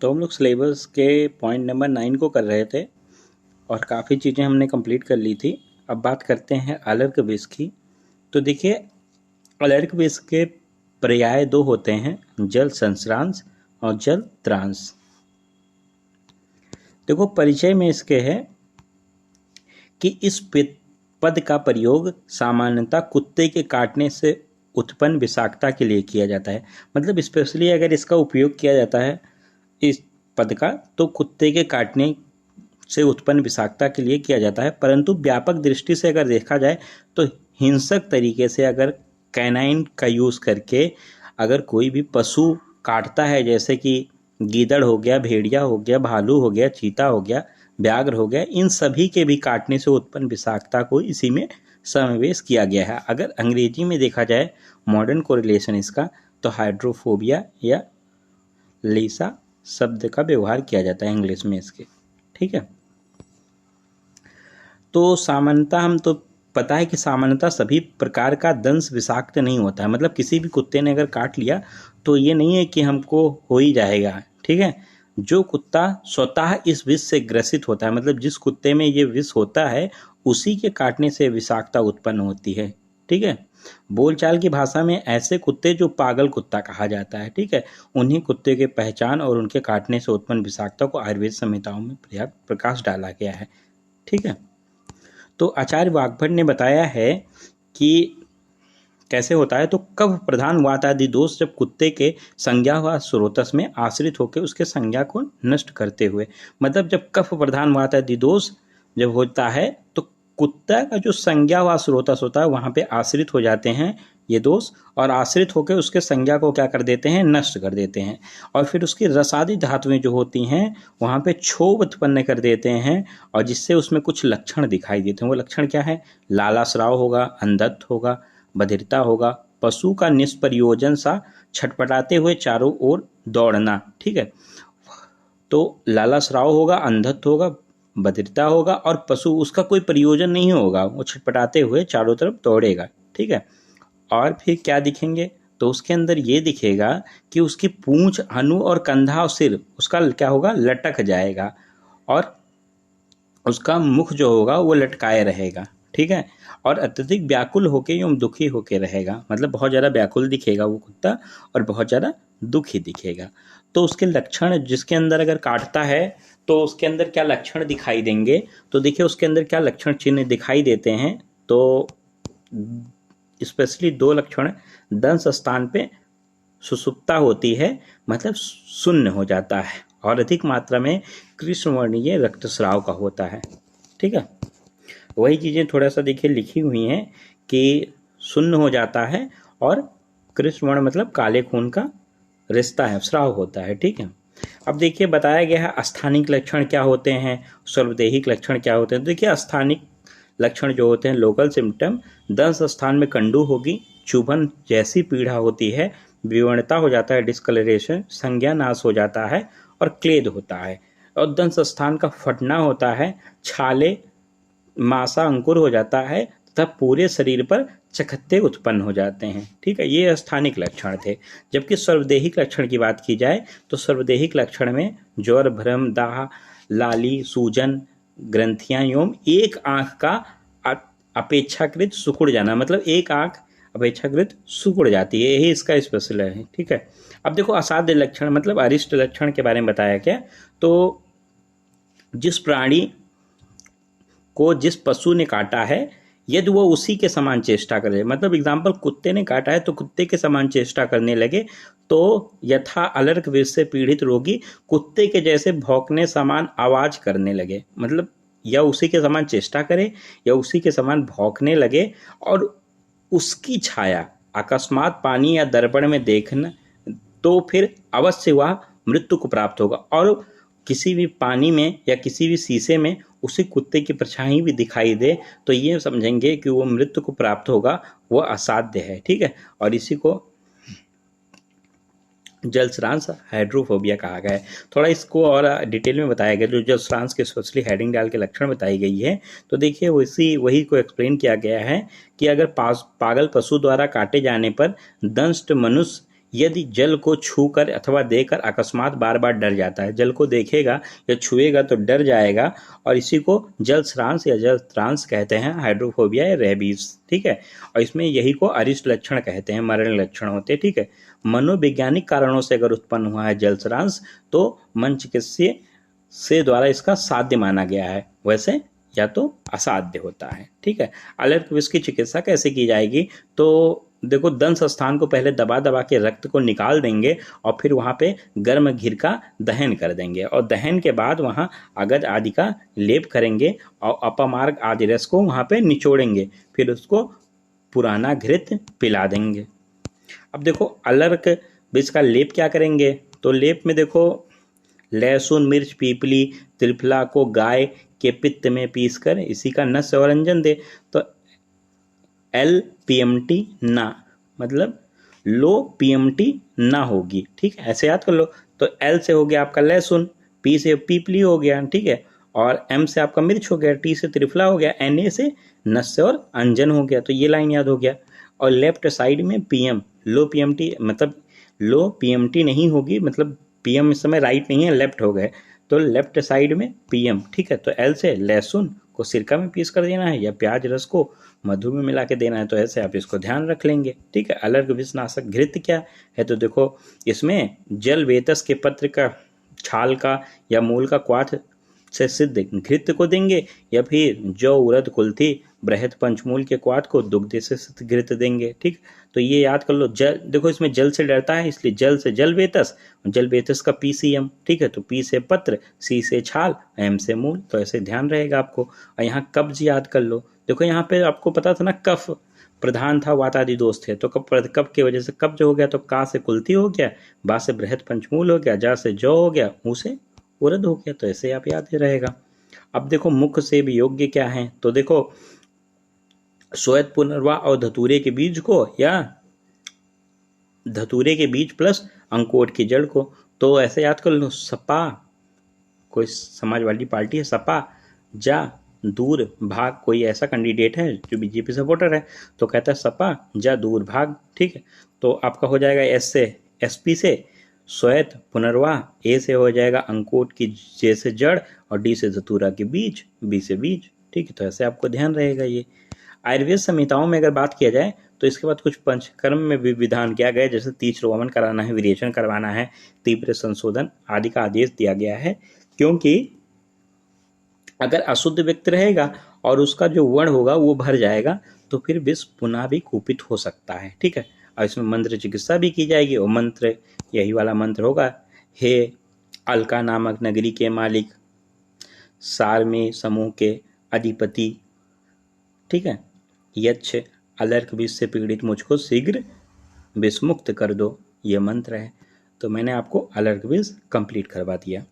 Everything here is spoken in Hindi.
तो हम लोग सिलेबस के पॉइंट नंबर 9 को कर रहे थे और काफ़ी चीज़ें हमने कंप्लीट कर ली थी। अब बात करते हैं अलर्क बेस की। तो देखिए, अलर्क बेस के पर्याय दो होते हैं, जल संस्रांश और जल त्रांश। देखो, परिचय में इसके है कि इस पद का प्रयोग सामान्यतः कुत्ते के काटने से उत्पन्न विषाक्तता के लिए किया जाता है। मतलब स्पेशली अगर इसका उपयोग किया जाता है इस पद का, तो कुत्ते के काटने से उत्पन्न विषाक्तता के लिए किया जाता है। परंतु व्यापक दृष्टि से अगर देखा जाए तो हिंसक तरीके से अगर कैनाइन का यूज़ करके अगर कोई भी पशु काटता है, जैसे कि गीदड़ हो गया, भेड़िया हो गया, भालू हो गया, चीता हो गया, व्याघ्र हो गया, इन सभी के भी काटने से उत्पन्न विषाक्तता को इसी में समावेश किया गया है। अगर अंग्रेजी में देखा जाए मॉडर्न कोरिलेशन इसका, तो हाइड्रोफोबिया या लीसा शब्द का व्यवहार किया जाता है इंग्लिश में इसके। ठीक है, तो सामान्यतः हम तो पता है कि सामान्यतः सभी प्रकार का दंश विषाक्त नहीं होता है। मतलब किसी भी कुत्ते ने अगर काट लिया तो ये नहीं है कि हमको हो ही जाएगा। ठीक है, जो कुत्ता स्वतः इस विष से ग्रसित होता है, मतलब जिस कुत्ते में ये विष होता है उसी के काटने से विषाक्तता उत्पन्न होती है। ठीक है, बोलचाल की भाषा में ऐसे कुत्ते जो पागल कुत्ता कहा जाता है, ठीक है, उन्हीं कुत्ते के पहचान और उनके काटने से उत्पन्न विषाक्तता को आयुर्वेद संहिताओं में पर्याप्त प्रकाश डाला गया है। ठीक है, तो आचार्य वाग्भट ने बताया है कि कैसे होता है। तो कफ प्रधान वात आदि दोष जब कुत्ते के संज्ञा व स्रोतस में आश्रित होकर उसके संज्ञा को नष्ट करते हुए, मतलब जब कफ प्रधान वात आदि दोष जब होता है तो कुत्ता का जो संज्ञा व स्रोतस होता है वहाँ पे आश्रित हो जाते हैं ये दोष, और आश्रित होकर उसके संज्ञा को क्या कर देते हैं, नष्ट कर देते हैं। और फिर उसकी रसादी धातुएं जो होती हैं वहाँ पे क्षोभ उत्पन्न कर देते हैं, और जिससे उसमें कुछ लक्षण दिखाई देते हैं। वो लक्षण क्या है? लालास्राव होगा, अंधत्व होगा, बधिरता होगा, पशु का निष्प्रयोजन सा छटपटाते हुए चारों ओर दौड़ना। ठीक है, तो लालास्राव होगा, अंधत्व होगा, बधिरता होगा और पशु उसका कोई प्रयोजन नहीं होगा, वो छटपटाते हुए चारों तरफ दौड़ेगा। ठीक है, और फिर क्या दिखेंगे? तो उसके अंदर ये दिखेगा कि उसकी पूंछ, हनु और कंधा और सिर उसका क्या होगा, लटक जाएगा, और उसका मुख जो होगा वो लटकाए रहेगा। ठीक है, और अत्यधिक व्याकुल होके एवं दुखी होके रहेगा, मतलब बहुत ज़्यादा व्याकुल दिखेगा वो कुत्ता और बहुत ज़्यादा दुखी दिखेगा। तो उसके लक्षण, जिसके अंदर अगर काटता है तो उसके अंदर क्या लक्षण दिखाई देंगे? तो देखिए उसके अंदर क्या लक्षण चिन्ह दिखाई देते हैं। तो स्पेशली दो लक्षण, दंश स्थान पे सुसुप्ता होती है, मतलब शून्य हो जाता है, और अधिक मात्रा में कृष्णवर्णीय रक्तस्राव का होता है। ठीक है, वही चीज़ें थोड़ा सा देखिए लिखी हुई हैं कि शून्य हो जाता है और कृष्णवर्ण मतलब काले खून का रिश्ता है, स्राव होता है। ठीक है, अब देखिए बताया गया है स्थानिक लक्षण क्या होते हैं, सर्वदेहिक लक्षण क्या होते हैं। तो देखिए स्थानिक लक्षण जो होते हैं, लोकल सिम्टम, दंश स्थान में कंडू होगी, चुभन जैसी पीड़ा होती है, विवर्णता हो जाता है, डिस्कलरेशन, संज्ञा नाश हो जाता है और क्लेद होता है, और दंश स्थान का फटना होता है, छाले मासा अंकुर हो जाता है तथा पूरे शरीर पर चकत्ते उत्पन्न हो जाते हैं। ठीक है, ये स्थानिक लक्षण थे। जबकि सर्वदेहिक लक्षण की बात की जाए तो सर्वदेहिक लक्षण में ज्वर, भ्रम, दाह, लाली, सूजन, ग्रंथियां एवं एक आंख का अपेक्षाकृत सिकुड़ जाना, मतलब एक आंख अपेक्षाकृत सिकुड़ जाती है, यही इसका स्पेशल है। ठीक है, अब देखो असाध्य लक्षण मतलब अरिष्ट लक्षण के बारे में बताया क्या। तो जिस प्राणी को जिस पशु ने काटा है यदि वो उसी के समान चेष्टा करे, मतलब एग्जाम्पल कुत्ते ने काटा है तो कुत्ते के समान चेष्टा करने लगे, तो यथा अलर्क विष से पीड़ित रोगी कुत्ते के जैसे भौंकने समान आवाज करने लगे, मतलब या उसी के समान चेष्टा करे या उसी के समान भौंकने लगे, और उसकी छाया अकस्मात पानी या दर्पण में देखना तो फिर अवश्य वह मृत्यु को प्राप्त होगा। और किसी भी पानी में या किसी भी शीशे में उसी कुत्ते की परछाई भी दिखाई दे तो ये समझेंगे कि वो मृत्यु को प्राप्त होगा, वो असाध्य है। ठीक है, और इसी को जलस्रांश हाइड्रोफोबिया कहा गया है। थोड़ा इसको और डिटेल में बताया गया, जो जलस्रांश के स्पेशली हेडिंग डाल के लक्षण बताई गई है। तो देखिए वही को एक्सप्लेन किया गया है कि अगर पागल पशु द्वारा काटे जाने पर दंष्ट मनुष्य यदि जल को छूकर अथवा देकर अकस्मात बार बार डर जाता है, जल को देखेगा या छुएगा तो डर जाएगा, और इसी को जल श्रांस या जल त्रांस कहते हैं, हाइड्रोफोबिया या रेबीज। ठीक है, और इसमें यही को अरिष्ट लक्षण कहते हैं, मरण लक्षण होते हैं। ठीक है, मनोवैज्ञानिक कारणों से अगर उत्पन्न हुआ है जल श्रांस तो मन चिकित्सक से द्वारा इसका साध्य माना गया है, वैसे या तो असाध्य होता है। ठीक है, अलर्क विष की चिकित्सा कैसे की जाएगी? तो देखो, दंश स्थान को पहले दबा दबा के रक्त को निकाल देंगे और फिर वहाँ पे गर्म घिर का दहन कर देंगे, और दहन के बाद वहाँ अगद आदि का लेप करेंगे और अपमार्ग आदि रस को वहाँ पे निचोड़ेंगे, फिर उसको पुराना घृत पिला देंगे। अब देखो, अलर्क विष का लेप क्या करेंगे? तो लेप में देखो, लहसुन, मिर्च, पीपली, त्रिफला को गाय के पित्त में पीसकर इसी का नस्य और अंजन दे। तो LPMT ना, मतलब लो PMT ना होगी। ठीक है, ऐसे याद कर लो। तो L से हो गया आपका लहसुन, P से पीपली हो गया, ठीक है, और M से आपका मिर्च हो गया, T से त्रिफला हो गया, Na से नस्य और अंजन हो गया। तो ये लाइन याद हो गया। और लेफ्ट साइड में PM, लो PMT, मतलब लो PMT नहीं होगी, मतलब PM इस समय राइट नहीं है, लेफ्ट हो गए, तो लेफ्ट साइड में PM। ठीक है, तो L से लहसुन को सिरका में पीस कर देना है या प्याज रस को मधु में मिला के देना है, तो ऐसे आप इसको ध्यान रख लेंगे। ठीक है, अलर्क विषनाशक घृत क्या है? तो देखो, इसमें जल वेतस के पत्र का, छाल का या मूल का क्वाथ से सिद्ध घृत को देंगे, या फिर जौ, उड़द, कुल्थी, बृहद पंचमूल के क्वाथ को दुग्ध से सिद्ध घृत देंगे। ठीक, तो ये याद कर लो। जल, देखो इसमें जल से डरता है, इसलिए जल से जल वेतस, जल वेतस का PCM। ठीक है, तो P से पत्र, C से छाल, M से मूल, तो ऐसे ध्यान रहेगा आपको। और यहाँ कब्ज याद कर लो। देखो यहाँ पे आपको पता था ना, कफ प्रधान था, वात आदि दोष थे, तो कफ की वजह से कब्ज हो गया, तो का से कुल्थी हो गया, बा से बृहद पंचमूल हो गया, जा से जौ हो गया, ऊ से उड़द हो गया। तो ऐसे आप याद ही रहेगा। अब देखो, मुख से भी योग्य क्या है? तो देखो, श्वेत पुनर्वा और धतूरे के बीज को, या धतूरे के बीज प्लस अंकोट की जड़ को। तो ऐसे याद कर लो, सपा, कोई समाजवादी पार्टी है, सपा जा दूर भाग, कोई ऐसा कैंडिडेट है जो बीजेपी सपोर्टर है, तो कहता है सपा जा दूर भाग। ठीक है, तो आपका हो जाएगा S से SP से श्वेत पुनर्वा, A से हो जाएगा अंकोट की J से जड़, और D से धतूरा के बीज, B से बीज। ठीक है, तो ऐसे आपको ध्यान रहेगा। ये आयुर्वेद संहिताओं में अगर बात किया जाए तो इसके बाद कुछ पंचकर्म में भी विधान किया गया, जैसे तीक्ष्ण रोमन कराना है, विरेचन करवाना है, तीव्र संशोधन आदि का आदेश दिया गया है। क्योंकि अगर अशुद्ध व्यक्ति रहेगा और उसका जो वर्ण होगा वो भर जाएगा, तो फिर विष पुनः भी कुपित हो सकता है। ठीक है, और इसमें मंत्र चिकित्सा भी की जाएगी, और मंत्र यही वाला मंत्र होगा, हे अलका नामक नगरी के मालिक, सार में समूह के अधिपति, ठीक है, यक्ष अलर्क विष से पीड़ित मुझको शीघ्र विषमुक्त कर दो, ये मंत्र है। तो मैंने आपको अलर्क विष कंप्लीट करवा दिया।